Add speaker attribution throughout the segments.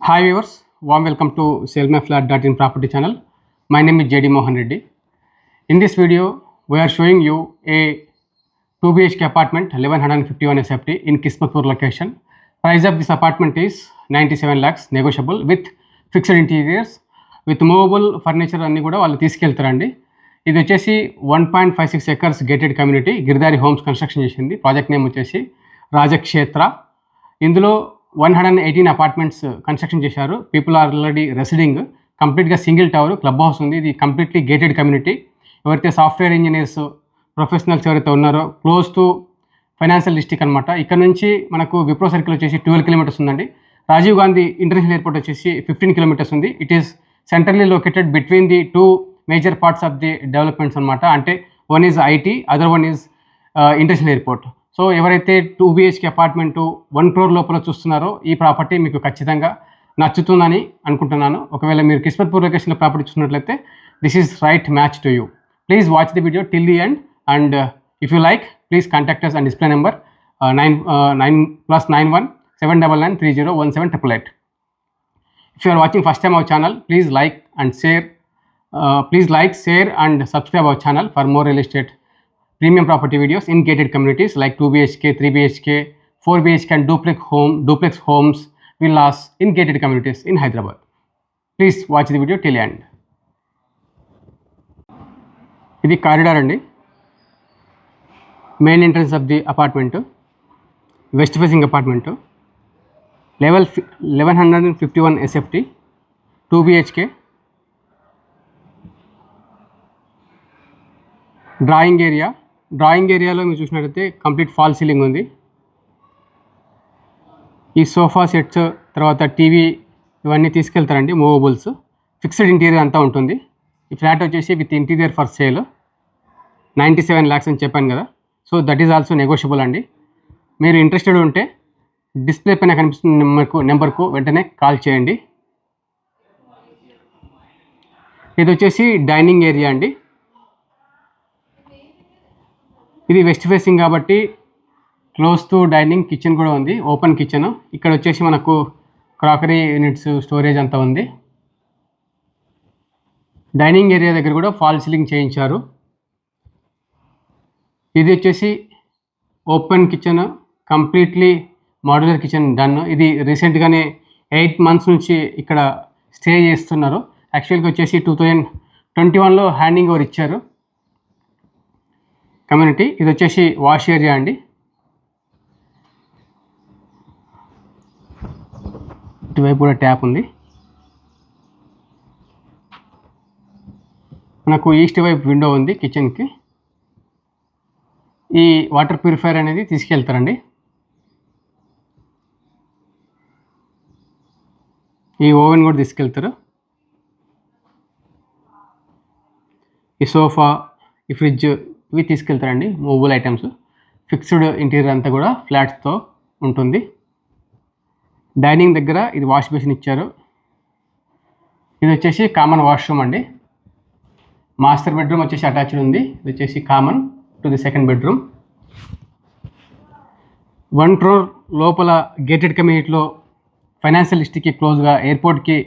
Speaker 1: Hi viewers, warm welcome to sellmyflat.in property channel. My name is JD Mohan Reddy. In this video, we are showing you a 2 BHK apartment 1151 SFT in Kismatpur location. Price of this apartment is 97 lakhs negotiable with fixed interiors with movable furniture అన్ని కూడా వాళ్ళు తీసుకెళ్తారండి. ఇది వచ్చేసి 1.56 acres gated community Giridhari homes construction చేసింది. Project name వచ్చేసి రాజక్షేత్ర. ఇందులో 118 apartments construction చేశారు. People are already residing. కంప్లీట్గా సింగిల్ టవర్, క్లబ్ హౌస్ ఉంది. ఇది కంప్లీట్లీ గేటెడ్ కమ్యూనిటీ. ఎవరైతే సాఫ్ట్వేర్ ఇంజనీర్స్ ప్రొఫెషనల్స్ ఎవరైతే ఉన్నారో క్లోజ్ టు ఫైనాన్షియల్ డిస్ట్రిక్ట్ అనమాట. ఇక్కడ నుంచి మనకు విప్రో సర్కిల్ వచ్చేసి 12 కిలోమీటర్స్ ఉందండి. రాజీవ్ గాంధీ ఇంటర్నేషనల్ ఎయిర్పోర్ట్ వచ్చేసి 15 కిలోమీటర్స్ ఉంది. It is centrally located between the two major parts of the developments అనమాట. అంటే one is IT, other one is international airport. So ఎవరైతే 2 BHK అపార్ట్మెంటు 1 crore లోపల చూస్తున్నారో ఈ ప్రాపర్టీ మీకు ఖచ్చితంగా నచ్చుతుందని అనుకుంటున్నాను. ఒకవేళ మీరు కిస్మత్పూర్ లొకేషన్లో ప్రాపర్టీ చూసినట్లయితే this is right match to you. Please watch the video till the end and if you like please contact us and display number 9+91 799301788. If you are watching first time our channel, please like, share and subscribe our channel for more real estate premium property videos in gated communities like 2 BHK, 3 BHK, 4 BHK and duplex homes, villas in gated communities in Hyderabad. Please watch the video till end. ఇది corridor అండి. Main entrance of the apartment, west facing apartment, level 1151 SFT, 2 BHK. Drawing ఏరియాలో మీరు చూసినట్లయితే complete fall ceiling ఉంది. ఈ sofa sets తర్వాత TV ఇవన్నీ తీసుకెళ్తారండి, మూవబుల్స్. Fixed interior అంతా ఉంటుంది. ఈ ఫ్లాట్ వచ్చేసి with interior for sale 97 lakhs అని చెప్పాను కదా. So that is also negotiable అండి. మీరు ఇంట్రెస్టెడ్ ఉంటే డిస్ప్లే పైన కనిపిస్తున్న నెంబర్కు వెంటనే కాల్ చేయండి. ఇది వచ్చేసి డైనింగ్ ఏరియా అండి. ఇది వెస్ట్ ఫేసింగ్ కాబట్టి క్లోజ్ టు డైనింగ్, కిచెన్ కూడా ఉంది, ఓపెన్ కిచెన్. ఇక్కడ వచ్చేసి మనకు క్రాకరీ యూనిట్స్, స్టోరేజ్ అంతా ఉంది. డైనింగ్ ఏరియా దగ్గర కూడా ఫాల్ సీలింగ్ చేయించారు. ఇది వచ్చేసి open kitchen, completely modular kitchen done. ఇది రీసెంట్గానే 8 months నుంచి ఇక్కడ స్టే చేస్తున్నారు. యాక్చువల్గా వచ్చేసి 2021లో హ్యాండింగ్ ఓవర్ ఇచ్చారు కమ్యూనిటీ. ఇది వచ్చేసి వాష్ ఏరియా అండి. ఇటువైపు కూడా ట్యాప్ ఉంది. మనకు ఈస్ట్ వైపు విండో ఉంది కిచెన్కి. ఈ వాటర్ ప్యూరిఫైయర్ అనేది తీసుకెళ్తారండి. ఈ ఓవెన్ కూడా తీసుకెళ్తారు. ఈ సోఫా, ఈ ఫ్రిడ్జ్ ఇవి తీసుకెళ్తారండి, మూవబుల్ ఐటమ్స్. ఫిక్స్డ్ ఇంటీరియర్ అంతా కూడా ఫ్లాట్స్తో ఉంటుంది. డైనింగ్ దగ్గర ఇది వాష్ బేసిన్ ఇచ్చారు. ఇది వచ్చేసి కామన్ వాష్రూమ్ అండి. మాస్టర్ బెడ్రూమ్ వచ్చేసి అటాచ్డ్ ఉంది. ఇది వచ్చేసి common to the second bedroom. 1 crore లోపల గేటెడ్ కమ్యూనిటీలో ఫైనాన్షియల్ డిస్ట్రిక్ట్కి క్లోజ్గా, ఎయిర్పోర్ట్కి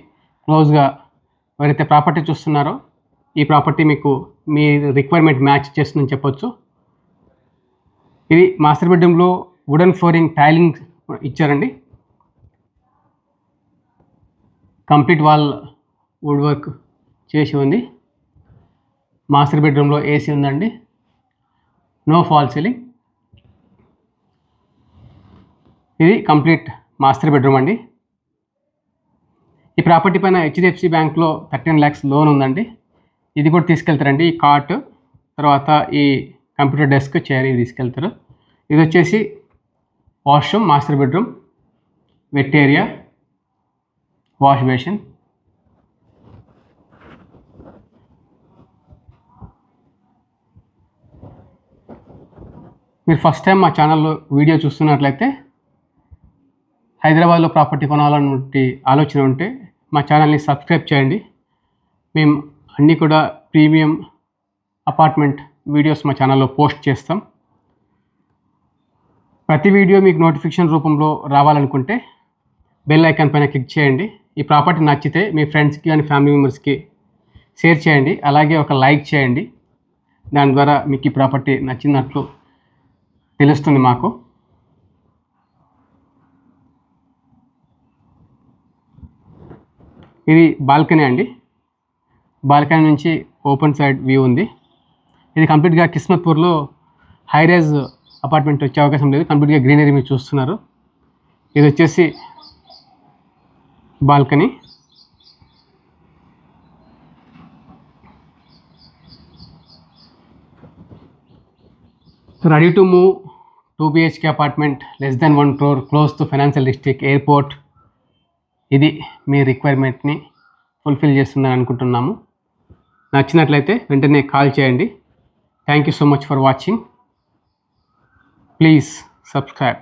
Speaker 1: క్లోజ్గా ఎవరైతే ప్రాపర్టీ చూస్తున్నారో ఈ ప్రాపర్టీ మీకు మీ రిక్వైర్మెంట్ మ్యాచ్ చేస్తుందని చెప్పొచ్చు. ఇది మాస్టర్ బెడ్రూమ్లో వుడెన్ ఫ్లోరింగ్ టైలింగ్ ఇచ్చారండి. కంప్లీట్ వాల్ వుడ్ వర్క్ చేసి ఉంది. మాస్టర్ బెడ్రూమ్లో ఏసీ ఉందండి. No fall ceiling. ఇది కంప్లీట్ మాస్టర్ బెడ్రూమ్ అండి. ఈ ప్రాపర్టీ పైన HDFC బ్యాంక్లో 13 lakhs లోన్ ఉందండి. ఇది కూడా తీసుకెళ్తారండి. ఈ కాట్, తర్వాత ఈ కంప్యూటర్ డెస్క్, చైర్ ఇవి తీసుకెళ్తారు. ఇది వచ్చేసి washroom, master bedroom, wet area, wash basin. మీరు ఫస్ట్ టైం మా ఛానల్లో వీడియో చూస్తున్నట్లయితే హైదరాబాద్లో ప్రాపర్టీ కొనాలన్నటువంటి ఆలోచన ఉంటే మా ఛానల్ని సబ్స్క్రైబ్ చేయండి. మేము అన్నీ కూడా ప్రీమియం అపార్ట్మెంట్ వీడియోస్ మా ఛానల్లో పోస్ట్ చేస్తాం. ప్రతి వీడియో మీకు నోటిఫికేషన్ రూపంలో రావాలనుకుంటే బెల్ ఐకాన్ పైన క్లిక్ చేయండి. ఈ ప్రాపర్టీ నచ్చితే మీ ఫ్రెండ్స్కి కానీ ఫ్యామిలీ మెంబర్స్కి షేర్ చేయండి. అలాగే ఒక లైక్ చేయండి. దాని ద్వారా మీకు ఈ ప్రాపర్టీ నచ్చినట్లు తెలుస్తుంది మాకు. ఇది బాల్కనీ అండి. బాల్కనీ నుంచి ఓపెన్ సైడ్ వ్యూ ఉంది. ఇది కంప్లీట్గా కిస్మత్పూర్లో హై రైజ్ అపార్ట్మెంట్ వచ్చే అవకాశం లేదు. కంప్లీట్గా గ్రీనరీ మీరు చూస్తున్నారు. ఇది వచ్చేసి balcony. Ready to move 2 BHK apartment, less than 1 crore, close to financial district, airport. ఇది మీ రిక్వైర్మెంట్ని ఫుల్ఫిల్ చేస్తుందని అనుకుంటున్నాము. నచ్చినట్లయితే వెంటనే కాల్ చేయండి. Thank you so much for watching. Please subscribe.